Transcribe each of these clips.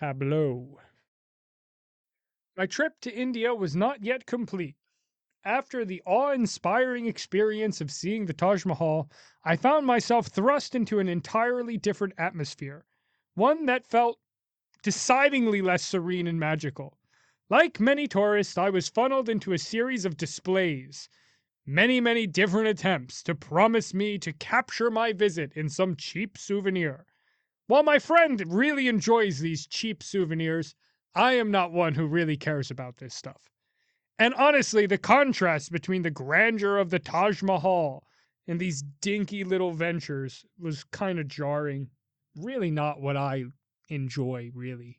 Tableau. My trip to India was not yet complete. After the awe inspiring experience of seeing the Taj Mahal, I found myself thrust into an entirely different atmosphere, one that felt decidedly less serene and magical. Like many tourists, I was funneled into a series of displays, many different attempts to promise me to capture my visit in some cheap souvenir. While my friend really enjoys these cheap souvenirs, I am not one who really cares about this stuff. And honestly, the contrast between the grandeur of the Taj Mahal and these dinky little ventures was kind of jarring. Really not what I enjoy, really.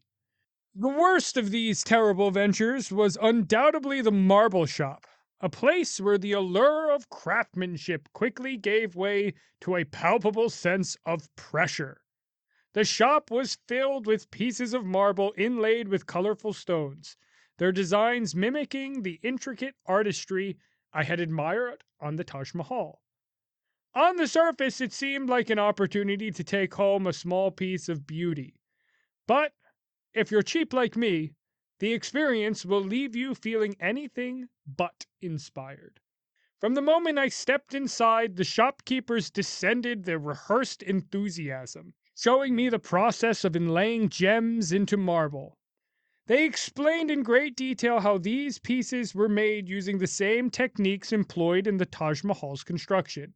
The worst of these terrible ventures was undoubtedly the marble shop, a place where the allure of craftsmanship quickly gave way to a palpable sense of pressure. The shop was filled with pieces of marble inlaid with colorful stones, their designs mimicking the intricate artistry I had admired on the Taj Mahal. On the surface, it seemed like an opportunity to take home a small piece of beauty. But if you're cheap like me, the experience will leave you feeling anything but inspired. From the moment I stepped inside, the shopkeepers descended their rehearsed enthusiasm, showing me the process of inlaying gems into marble. They explained in great detail how these pieces were made using the same techniques employed in the Taj Mahal's construction,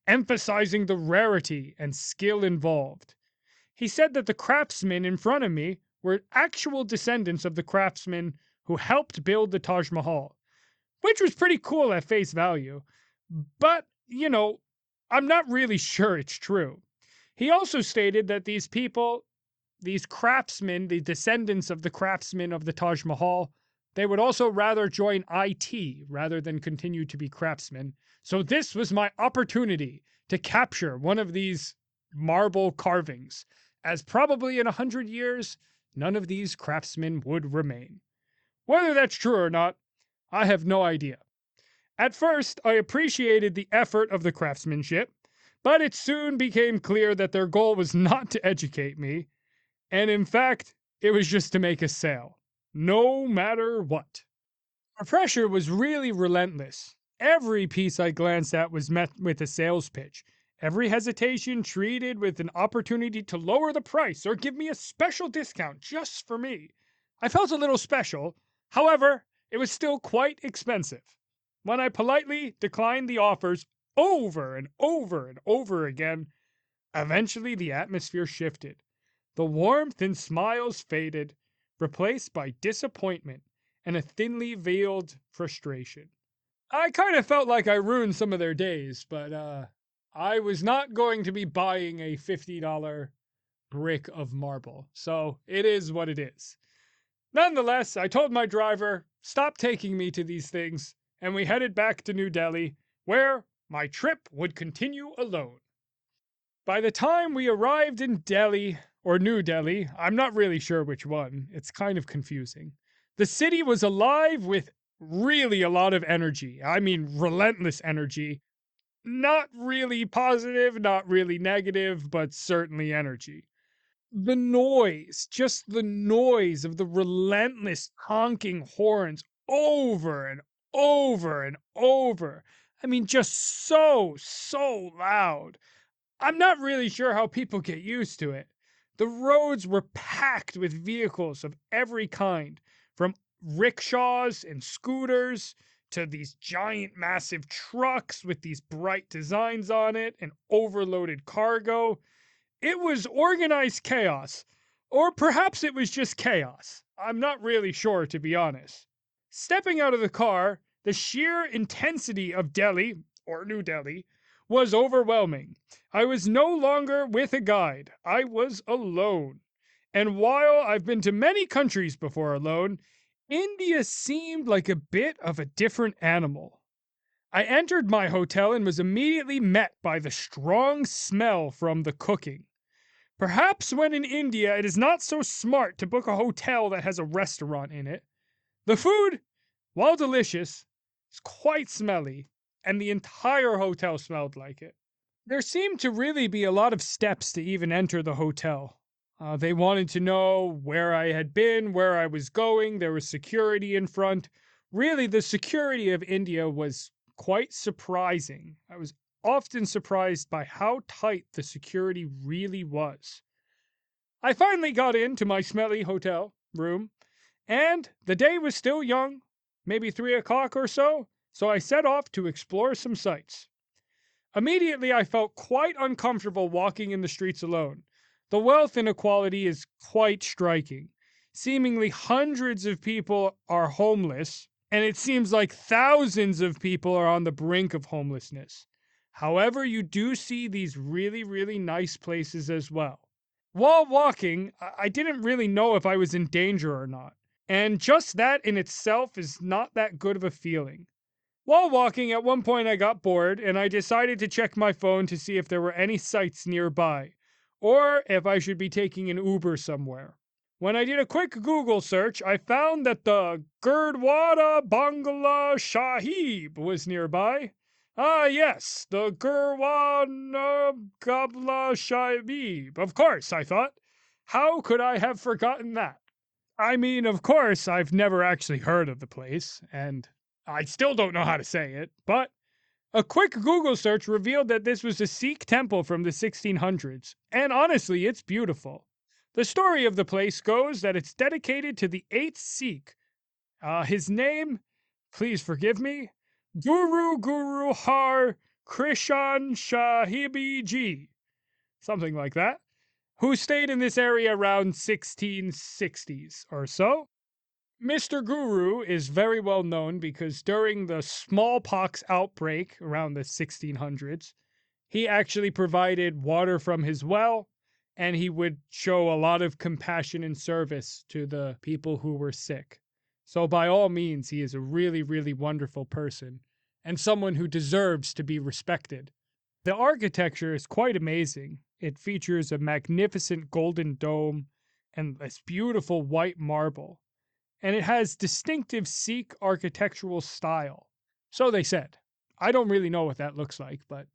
emphasizing the rarity and skill involved. He said that the craftsmen in front of me were actual descendants of the craftsmen who helped build the Taj Mahal, which was pretty cool at face value. But, I'm not really sure it's true. He also stated that these people, these craftsmen, the descendants of the craftsmen of the Taj Mahal, they would also rather join IT rather than continue to be craftsmen. So this was my opportunity to capture one of these marble carvings, as probably in 100 years, none of these craftsmen would remain. Whether that's true or not, I have no idea. At first, I appreciated the effort of the craftsmanship, but it soon became clear that their goal was not to educate me, and in fact, it was just to make a sale. No matter what. The pressure was really relentless. Every piece I glanced at was met with a sales pitch. Every hesitation treated with an opportunity to lower the price or give me a special discount just for me. I felt a little special. However, it was still quite expensive. When I politely declined the offers over and over and over again, eventually the atmosphere shifted. The warmth and smiles faded, replaced by disappointment and a thinly veiled frustration. I kind of felt like I ruined some of their days, but I was not going to be buying a $50 brick of marble, so it is what it is. Nonetheless, I told my driver, stop taking me to these things, and we headed back to New Delhi, where my trip would continue alone. By the time we arrived in Delhi, or New Delhi, I'm not really sure which one, it's kind of confusing. The city was alive with really a lot of energy. I mean, relentless energy. Not really positive, not really negative, but certainly energy. The noise, just the noise of the relentless honking horns over and over and over. I mean, just so loud. I'm not really sure how people get used to it. The roads were packed with vehicles of every kind, from rickshaws and scooters to these giant, massive trucks with these bright designs on it and overloaded cargo. It was organized chaos, or perhaps it was just chaos. I'm not really sure, to be honest. Stepping out of the car, the sheer intensity of Delhi, or New Delhi, was overwhelming. I was no longer with a guide, I was alone. And while I've been to many countries before alone, India seemed like a bit of a different animal. I entered my hotel and was immediately met by the strong smell from the cooking. Perhaps when in India it is not so smart to book a hotel that has a restaurant in it. The food, while delicious, is quite smelly, and the entire hotel smelled like it. There seemed to really be a lot of steps to even enter the hotel. They wanted to know where I had been, where I was going. There was security in front. Really, the security of India was quite surprising. I was often surprised by how tight the security really was. I finally got into my smelly hotel room, and the day was still young, maybe 3 o'clock or so I set off to explore some sights. Immediately, I felt quite uncomfortable walking in the streets alone. The wealth inequality is quite striking. Seemingly hundreds of people are homeless, and it seems like thousands of people are on the brink of homelessness. However, you do see these really, really nice places as well. While walking, I didn't really know if I was in danger or not. And just that in itself is not that good of a feeling. While walking, at one point I got bored and I decided to check my phone to see if there were any sites nearby, or if I should be taking an Uber somewhere. When I did a quick Google search, I found that the Gurdwara Bangla Sahib was nearby. Ah, yes, the Gurdwara Gabla Sahib. Of course, I thought. How could I have forgotten that? I mean, of course, I've never actually heard of the place, and I still don't know how to say it, but a quick Google search revealed that this was a Sikh temple from the 1600s, and honestly, it's beautiful. The story of the place goes that it's dedicated to the 8th Sikh. His name, please forgive me, Guru Har Krishan Sahibi Ji, something like that, who stayed in this area around 1660s or so. Mr. Guru is very well known because during the smallpox outbreak around the 1600s, he actually provided water from his well and he would show a lot of compassion and service to the people who were sick. So, by all means, he is a really, really wonderful person and someone who deserves to be respected. The architecture is quite amazing. It features a magnificent golden dome and this beautiful white marble, and it has distinctive Sikh architectural style. So they said. I don't really know what that looks like, but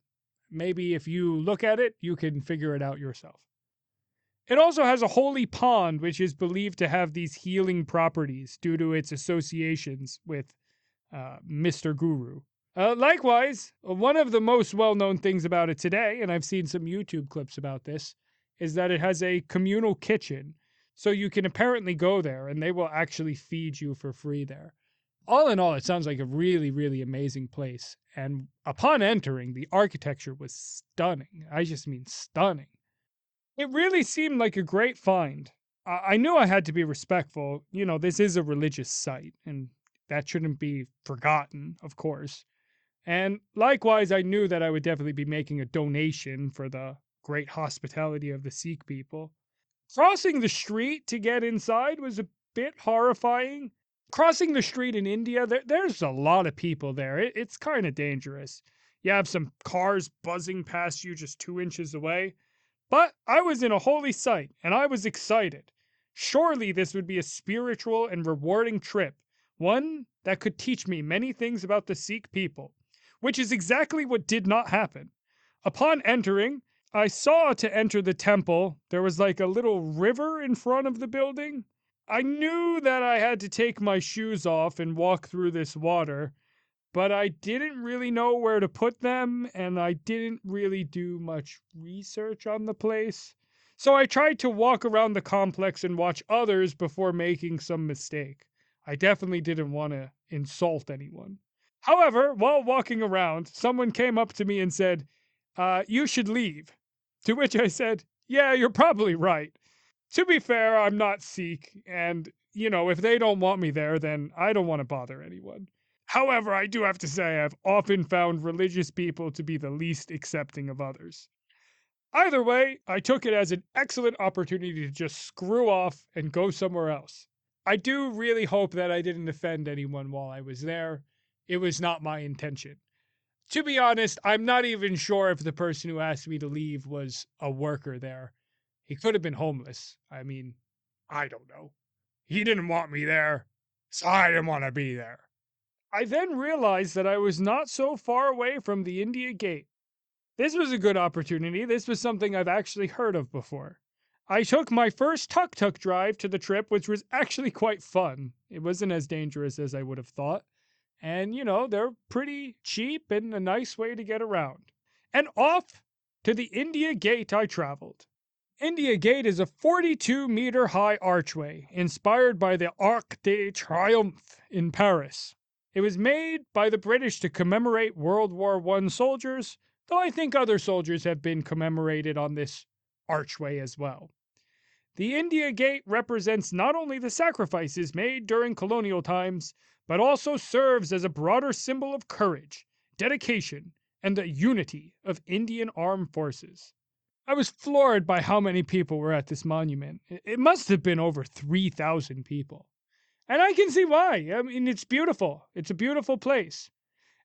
maybe if you look at it, you can figure it out yourself. It also has a holy pond, which is believed to have these healing properties due to its associations with Mr. Guru. Likewise, one of the most well known things about it today, and I've seen some YouTube clips about this, is that it has a communal kitchen. So you can apparently go there and they will actually feed you for free there. All in all, it sounds like a really, really amazing place. And upon entering, the architecture was stunning. I just mean stunning. It really seemed like a great find. I knew I had to be respectful. You know, this is a religious site, and that shouldn't be forgotten, of course. And likewise, I knew that I would definitely be making a donation for the great hospitality of the Sikh people. Crossing the street to get inside was a bit horrifying. Crossing the street in India, there's a lot of people there. It's kind of dangerous. You have some cars buzzing past you just 2 inches away. But I was in a holy site, and I was excited. Surely this would be a spiritual and rewarding trip, one that could teach me many things about the Sikh people, which is exactly what did not happen. Upon entering, I saw to enter the temple, there was like a little river in front of the building. I knew that I had to take my shoes off and walk through this water, but I didn't really know where to put them, and I didn't really do much research on the place. So I tried to walk around the complex and watch others before making some mistake. I definitely didn't want to insult anyone. However, while walking around, someone came up to me and said, You should leave. To which I said, Yeah, you're probably right. To be fair, I'm not Sikh, and, if they don't want me there, then I don't want to bother anyone. However, I do have to say I've often found religious people to be the least accepting of others. Either way, I took it as an excellent opportunity to just screw off and go somewhere else. I do really hope that I didn't offend anyone while I was there. It was not my intention. To be honest, I'm not even sure if the person who asked me to leave was a worker there. He could have been homeless. I mean, I don't know. He didn't want me there, so I didn't want to be there. I then realized that I was not so far away from the India Gate. This was a good opportunity. This was something I've actually heard of before. I took my first tuk-tuk drive to the trip, which was actually quite fun. It wasn't as dangerous as I would have thought. And, they're pretty cheap and a nice way to get around. And off to the India Gate I traveled. India Gate is a 42-meter high archway inspired by the Arc de Triomphe in Paris. It was made by the British to commemorate World War I soldiers, though I think other soldiers have been commemorated on this archway as well. The India Gate represents not only the sacrifices made during colonial times, but also serves as a broader symbol of courage, dedication, and the unity of Indian armed forces. I was floored by how many people were at this monument. It must have been over 3,000 people. And I can see why. I mean, it's beautiful. It's a beautiful place.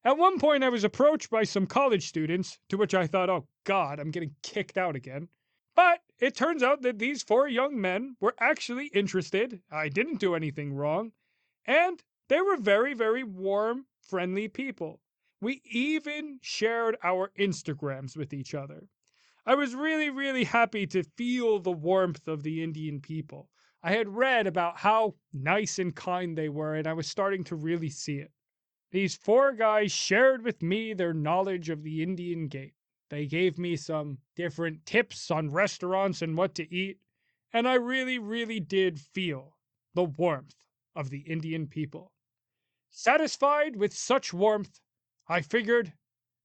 At one point, I was approached by some college students, to which I thought, oh God, I'm getting kicked out again. But it turns out that these four young men were actually interested. I didn't do anything wrong. And they were very, very warm, friendly people. We even shared our Instagrams with each other. I was really, really happy to feel the warmth of the Indian people. I had read about how nice and kind they were, and I was starting to really see it. These four guys shared with me their knowledge of the Indian Gate. They gave me some different tips on restaurants and what to eat, and I really, really did feel the warmth of the Indian people. Satisfied with such warmth, I figured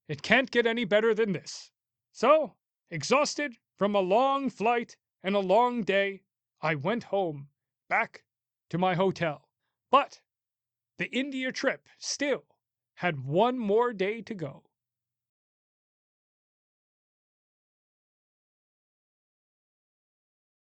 it can't get any better than this. So, exhausted from a long flight and a long day, I went home, back to my hotel. But the India trip still had one more day to go.